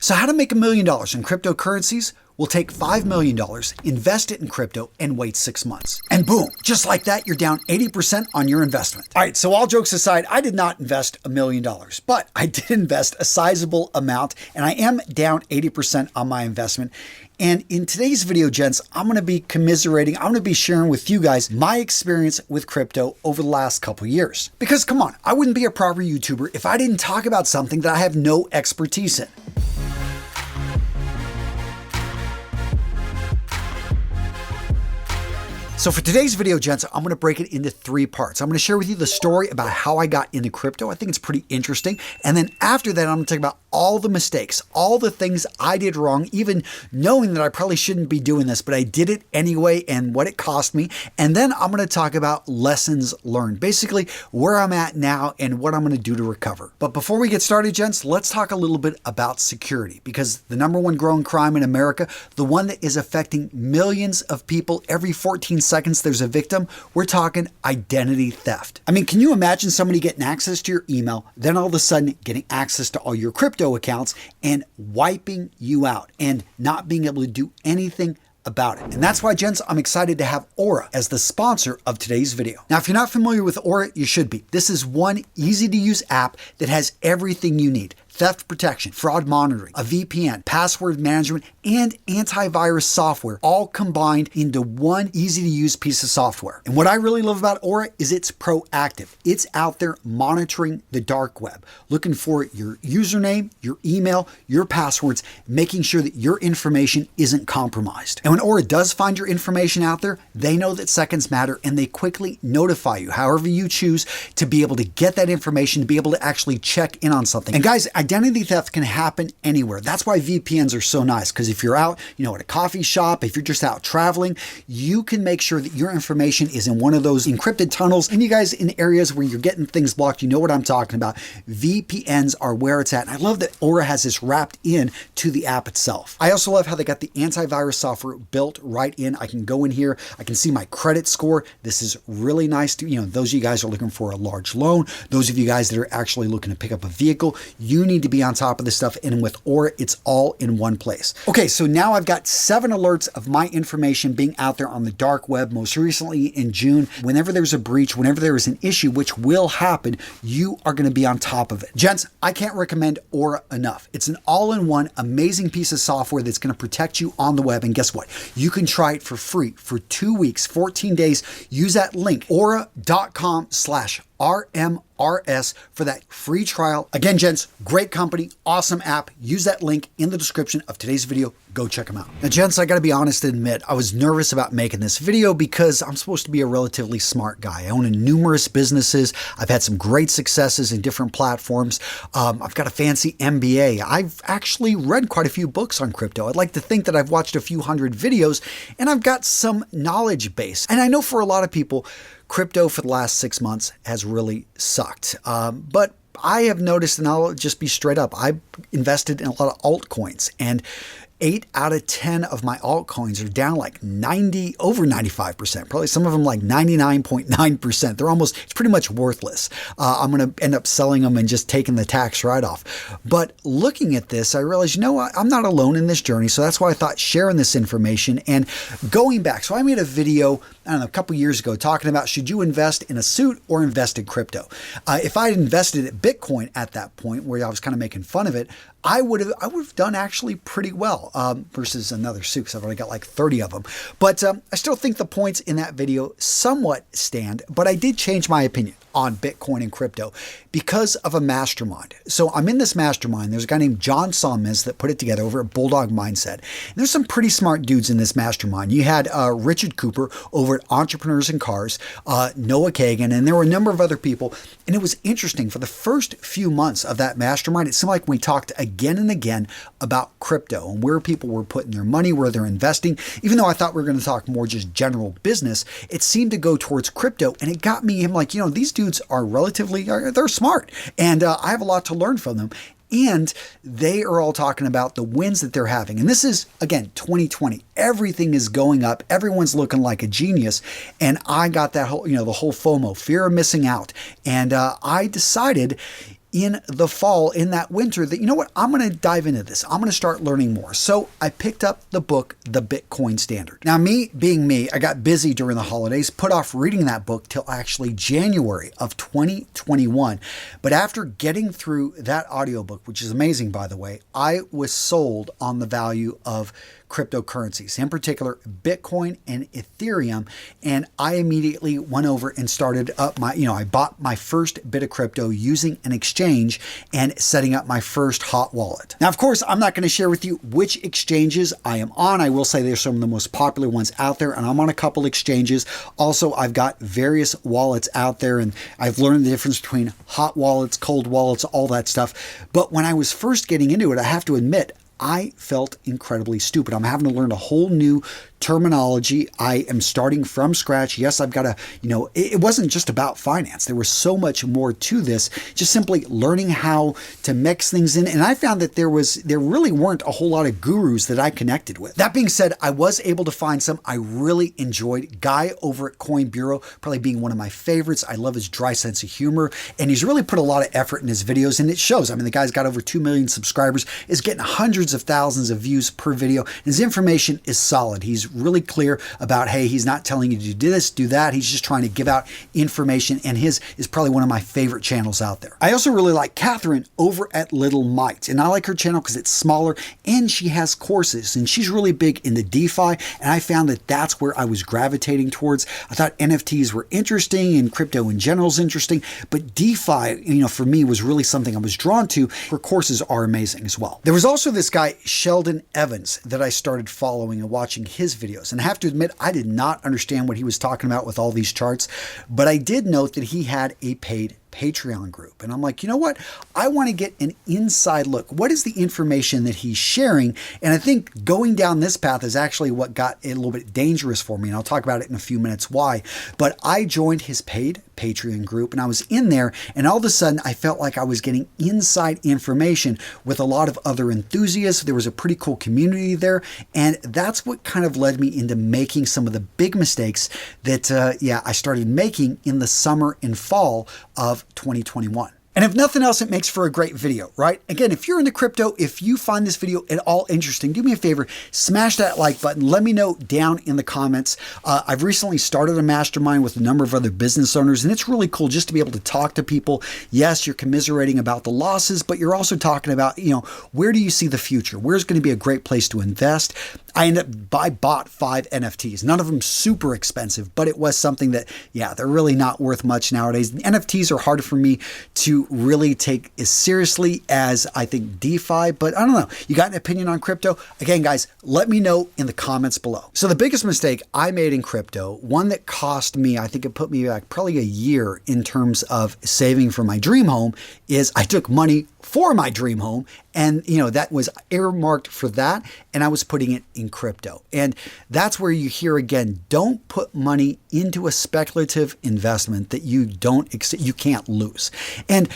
So how to make $1 million in cryptocurrencies? We'll take $5 million, invest it in crypto, and wait 6 months. And boom, just like that, you're down 80% on your investment. All right, so all jokes aside, I did not invest $1 million, but I did invest a sizable amount, and I am down 80% on my investment. And in today's video, gents, I'm going to be commiserating, I'm going to be sharing with you guys my experience with crypto over the last couple years. Because come on, I wouldn't be a proper YouTuber if I didn't talk about something that I have no expertise in. So for today's video, gents, I'm going to break it into 3 parts. I'm going to share with you the story about how I got into crypto. I think it's pretty interesting. And then after that, I'm going to talk about all the mistakes, all the things I did wrong, even knowing that I probably shouldn't be doing this, but I did it anyway and what it cost me. And then I'm going to talk about lessons learned, basically where I'm at now and what I'm going to do to recover. But before we get started, gents, let's talk a little bit about security, because the #1 growing crime in America, the one that is affecting millions of people every 14 seconds there's a victim, we're talking identity theft. I mean, can you imagine somebody getting access to your email, then all of a sudden getting access to all your crypto accounts and wiping you out and not being able to do anything about it? And that's why, gents, I'm excited to have Aura as the sponsor of today's video. Now, if you're not familiar with Aura, you should be. This is one easy to use app that has everything you need: theft protection, fraud monitoring, a VPN, password management, and antivirus software, all combined into one easy-to-use piece of software. And what I really love about Aura is it's proactive. It's out there monitoring the dark web, looking for your username, your email, your passwords, making sure that your information isn't compromised. And when Aura does find your information out there, they know that seconds matter, and they quickly notify you, however you choose, to be able to get that information, to be able to actually check in on something. And guys, identity theft can happen anywhere. That's why VPNs are so nice, because if you're out, at a coffee shop, if you're just out traveling, you can make sure that your information is in one of those encrypted tunnels. And you guys, in areas where you're getting things blocked, you know what I'm talking about. VPNs are where it's at. And I love that Aura has this wrapped in to the app itself. I also love how they got the antivirus software built right in. I can go in here, I can see my credit score. This is really nice to, those of you guys are looking for a large loan, those of you guys that are actually looking to pick up a vehicle, you need to be on top of this stuff. And with Aura, it's all in one place. Okay, so now I've got 7 alerts of my information being out there on the dark web, most recently in June. Whenever there's a breach, whenever there is an issue, which will happen, you are going to be on top of it. Gents, I can't recommend Aura enough. It's an all-in-one amazing piece of software that's going to protect you on the web. And guess what? You can try it for free for 2 weeks, 14 days. Use that link, aura.com/RMRS for that free trial. Again, gents, great company, awesome app. Use that link in the description of today's video. Go check them out. Now, gents, I gotta be honest and admit, I was nervous about making this video because I'm supposed to be a relatively smart guy. I own numerous businesses. I've had some great successes in different platforms. I've got a fancy MBA. I've actually read quite a few books on crypto. I'd like to think that I've watched a few hundred videos and I've got some knowledge base. And I know for a lot of people, crypto for the last 6 months has really sucked. But I have noticed, and I'll just be straight up, I've invested in a lot of altcoins, and 8 out of 10 of my altcoins are down like over 95%, probably some of them like 99.9%. They're it's pretty much worthless. I'm going to end up selling them and just taking the tax write-off. But looking at this, I realized, I'm not alone in this journey. So that's why I thought sharing this information and going back. So I made a video, a couple years ago talking about, should you invest in a suit or invest in crypto? If I had invested at Bitcoin at that point, where I was kind of making fun of it, I would have done actually pretty well versus another suit, because I've already got like 30 of them. But I still think the points in that video somewhat stand, but I did change my opinion on Bitcoin and crypto because of a mastermind. So I'm in this mastermind. There's a guy named John Solomons that put it together over at Bulldog Mindset. And there's some pretty smart dudes in this mastermind. You had Richard Cooper over at Entrepreneurs in Cars, Noah Kagan, and there were a number of other people. And it was interesting. For the first few months of that mastermind, it seemed like we talked again and again about crypto and where people were putting their money, where they're investing. Even though I thought we were going to talk more just general business, it seemed to go towards crypto. And it got me, I'm like, these dudes are they're smart. And I have a lot to learn from them. And they are all talking about the wins that they're having. And this is, again, 2020. Everything is going up. Everyone's looking like a genius. And I got that whole, the whole FOMO, fear of missing out. And I decided, in the fall, in that winter, that, you know what, I'm going to dive into this. I'm going to start learning more. So I picked up the book, The Bitcoin Standard. Now, me being me, I got busy during the holidays, put off reading that book till actually January of 2021. But after getting through that audiobook, which is amazing, by the way, I was sold on the value of cryptocurrencies, in particular Bitcoin and Ethereum. And I immediately went over and started up I bought my first bit of crypto using an exchange and setting up my first hot wallet. Now, of course, I'm not going to share with you which exchanges I am on. I will say they're some of the most popular ones out there, and I'm on a couple exchanges. Also, I've got various wallets out there, and I've learned the difference between hot wallets, cold wallets, all that stuff. But when I was first getting into it, I have to admit, I felt incredibly stupid. I'm having to learn a whole new terminology. I am starting from scratch. Yes, I've got to, it wasn't just about finance. There was so much more to this, just simply learning how to mix things in. And I found that there really weren't a whole lot of gurus that I connected with. That being said, I was able to find some I really enjoyed. Guy over at Coin Bureau, probably being one of my favorites. I love his dry sense of humor, and he's really put a lot of effort in his videos, and it shows. I mean, the guy's got over 2 million subscribers, is getting hundreds of thousands of views per video. His information is solid. He's really clear about, hey, he's not telling you to do this, do that. He's just trying to give out information, and his is probably one of my favorite channels out there. I also really like Catherine over at Little Mites, and I like her channel because it's smaller and she has courses, and she's really big into DeFi, and I found that that's where I was gravitating towards. I thought NFTs were interesting and crypto in general is interesting, but DeFi, for me was really something I was drawn to. Her courses are amazing as well. There was also this guy, Sheldon Evans, that I started following and watching his videos. And I have to admit, I did not understand what he was talking about with all these charts, but I did note that he had a paid Patreon group. And I'm like, you know what? I want to get an inside look. What is the information that he's sharing? And I think going down this path is actually what got a little bit dangerous for me. And I'll talk about it in a few minutes why. But I joined his paid Patreon group, and I was in there, and all of a sudden I felt like I was getting inside information with a lot of other enthusiasts. There was a pretty cool community there, and that's what kind of led me into making some of the big mistakes that I started making in the summer and fall of 2021. And if nothing else, it makes for a great video, right? Again, if you're into crypto, if you find this video at all interesting, do me a favor, smash that like button. Let me know down in the comments. I've recently started a mastermind with a number of other business owners, and it's really cool just to be able to talk to people. Yes, you're commiserating about the losses, but you're also talking about, where do you see the future? Where's going to be a great place to invest? I bought 5 NFTs, none of them super expensive, but it was something that, they're really not worth much nowadays. NFTs are harder for me to really take as seriously as I think DeFi, but I don't know. You got an opinion on crypto? Again, guys, let me know in the comments below. So the biggest mistake I made in crypto, one that cost me, I think it put me back probably a year in terms of saving for my dream home, is I took money for my dream home, and that was earmarked for that, and I was putting it in crypto. And that's where you hear again, don't put money into a speculative investment that you can't lose. And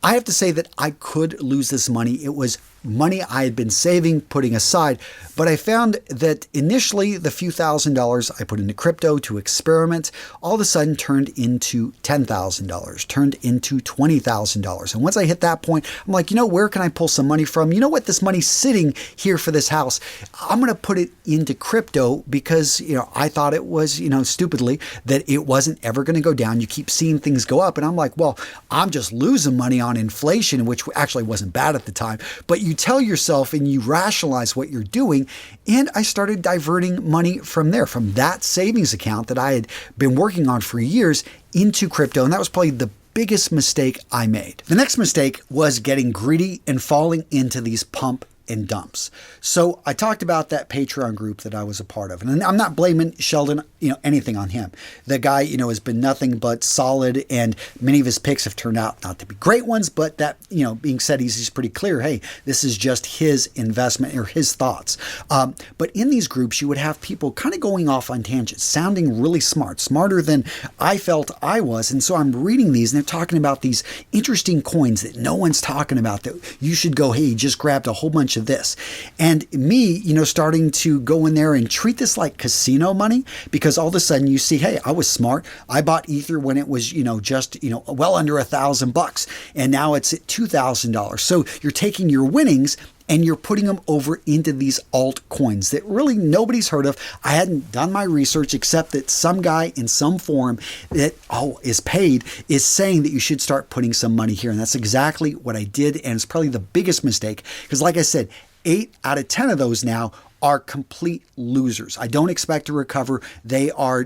I have to say that I could lose this money. It was money I had been saving, putting aside, but I found that initially the few $1,000s I put into crypto to experiment all of a sudden turned into $10,000, turned into $20,000. And once I hit that point, I'm like, where can I pull some money from? You know what? This money's sitting here for this house. I'm going to put it into crypto because, I thought it was, stupidly that it wasn't ever going to go down. You keep seeing things go up. And I'm like, well, I'm just losing money on inflation, which actually wasn't bad at the time. But you tell yourself and you rationalize what you're doing. And I started diverting money from there, from that savings account that I had been working on for years into crypto. And that was probably the biggest mistake I made. The next mistake was getting greedy and falling into these pump and dumps. So I talked about that Patreon group that I was a part of, and I'm not blaming Sheldon, anything on him. The guy, has been nothing but solid, and many of his picks have turned out not to be great ones, but that, being said, he's pretty clear, hey, this is just his investment or his thoughts. But in these groups, you would have people kind of going off on tangents, sounding really smart, smarter than I felt I was. And so I'm reading these, and they're talking about these interesting coins that no one's talking about, that you should go, hey, you just grabbed a whole bunch of this. And me, starting to go in there and treat this like casino money, because because all of a sudden you see, hey, I was smart. I bought Ether when it was, just, well under $1,000, and now it's at $2,000. So you're taking your winnings and you're putting them over into these altcoins that really nobody's heard of. I hadn't done my research except that some guy in some forum that is paid is saying that you should start putting some money here. And that's exactly what I did. And it's probably the biggest mistake because, like I said, 8 out of 10 of those now are complete losers. I don't expect to recover. They're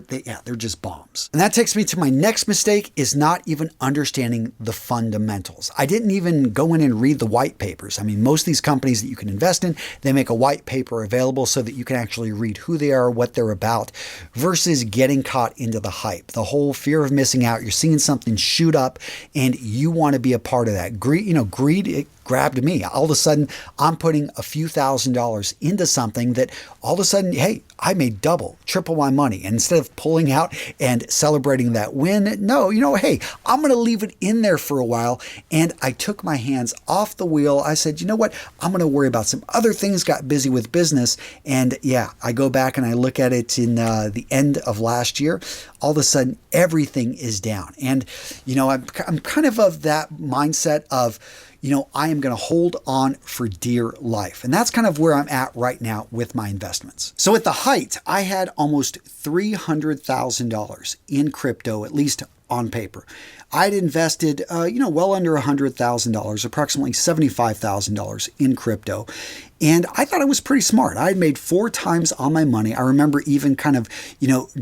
just bombs. And that takes me to my next mistake, is not even understanding the fundamentals. I didn't even go in and read the white papers. I mean, most of these companies that you can invest in, they make a white paper available so that you can actually read who they are, what they're about, versus getting caught into the hype. The whole fear of missing out. You're seeing something shoot up and you want to be a part of that. Greed, it grabbed me. All of a sudden, I'm putting a few $1,000s into something that all of a sudden, hey, I made double, triple my money. And instead of pulling out and celebrating that win, no, hey, I'm going to leave it in there for a while. And I took my hands off the wheel. I said, you know what? I'm going to worry about some other things, got busy with business. And yeah, I go back and I look at it in the end of last year. All of a sudden, everything is down. And, I'm kind of that mindset of, I am going to hold on for dear life. And that's kind of where I'm at right now with my investments. So at the height, I had almost $300,000 in crypto, at least on paper. I'd invested, well under $100,000, approximately $75,000 in crypto. And I thought it was pretty smart. I had made 4 times on my money. I remember even kind of,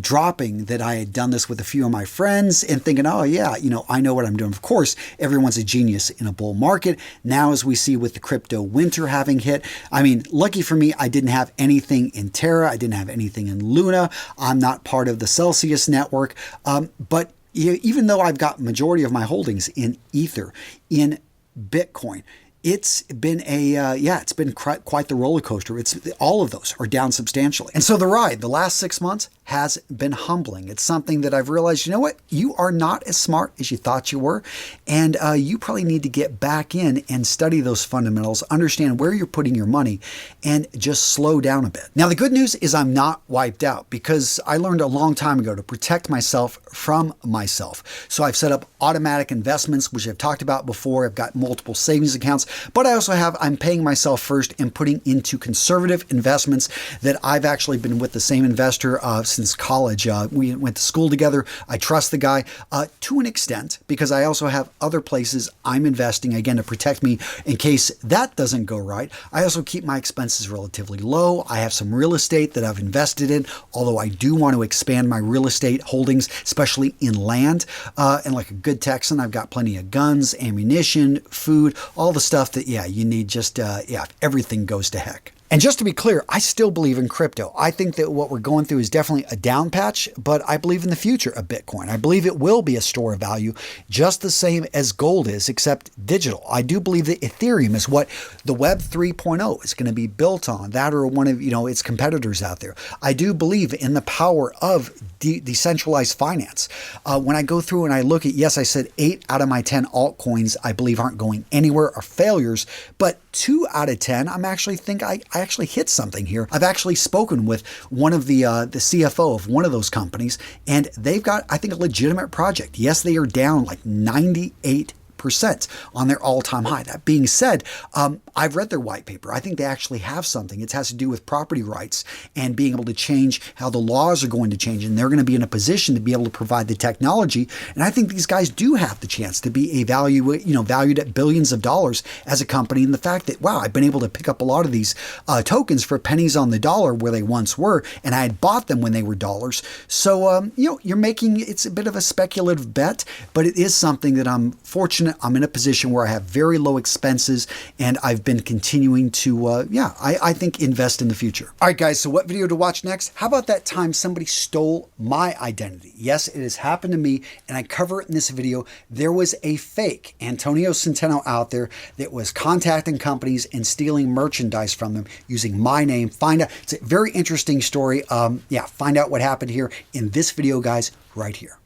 dropping that I had done this with a few of my friends and thinking, oh yeah, I know what I'm doing. Of course, everyone's a genius in a bull market. Now, as we see with the crypto winter having hit, I mean, lucky for me, I didn't have anything in Terra. I didn't have anything in Luna. I'm not part of the Celsius network. But even though I've got majority of my holdings in Ether, in Bitcoin, it's been it's been quite the roller coaster. All of those are down substantially. And so the ride, the last 6 months, has been humbling. It's something that I've realized, you know what? You are not as smart as you thought you were. And you probably need to get back in and study those fundamentals, understand where you're putting your money, and just slow down a bit. Now, the good news is I'm not wiped out because I learned a long time ago to protect myself from myself. So I've set up automatic investments, which I've talked about before. I've got multiple savings accounts, but I'm paying myself first and putting into conservative investments that I've actually been with the same investor since college. We went to school together. I trust the guy to an extent because I also have other places I'm investing, again, to protect me in case that doesn't go right. I also keep my expenses relatively low. I have some real estate that I've invested in, although I do want to expand my real estate holdings, especially in land. And like a good Texan, I've got plenty of guns, ammunition, food, all the stuff that, you need everything goes to heck. And just to be clear, I still believe in crypto. I think that what we're going through is definitely a down patch, but I believe in the future of Bitcoin. I believe it will be a store of value just the same as gold is, except digital. I do believe that Ethereum is what the Web 3.0 is going to be built on, that or one of its competitors out there. I do believe in the power of decentralized finance. When I go through and I look at, yes, I said 8 out of my 10 altcoins I believe aren't going anywhere or failures, but 2 out of 10, I actually hit something here. I've actually spoken with one of the CFO of one of those companies, and they've got, I think, a legitimate project. Yes, they are down like 98% on their all-time high. That being said, I've read their white paper. I think they actually have something. It has to do with property rights and being able to change how the laws are going to change, and they're going to be in a position to be able to provide the technology. And I think these guys do have the chance to be valued at billions of dollars as a company. And the fact that, wow, I've been able to pick up a lot of these tokens for pennies on the dollar where they once were, and I had bought them when they were dollars. So, you're making, it's a bit of a speculative bet, but it is something that I'm fortunate. I'm in a position where I have very low expenses, and I've been continuing to, I think, invest in the future. All right, guys, so what video to watch next? How about that time somebody stole my identity? Yes, it has happened to me, and I cover it in this video. There was a fake Antonio Centeno out there that was contacting companies and stealing merchandise from them using my name. Find out. It's a very interesting story. Find out what happened here in this video, guys, right here.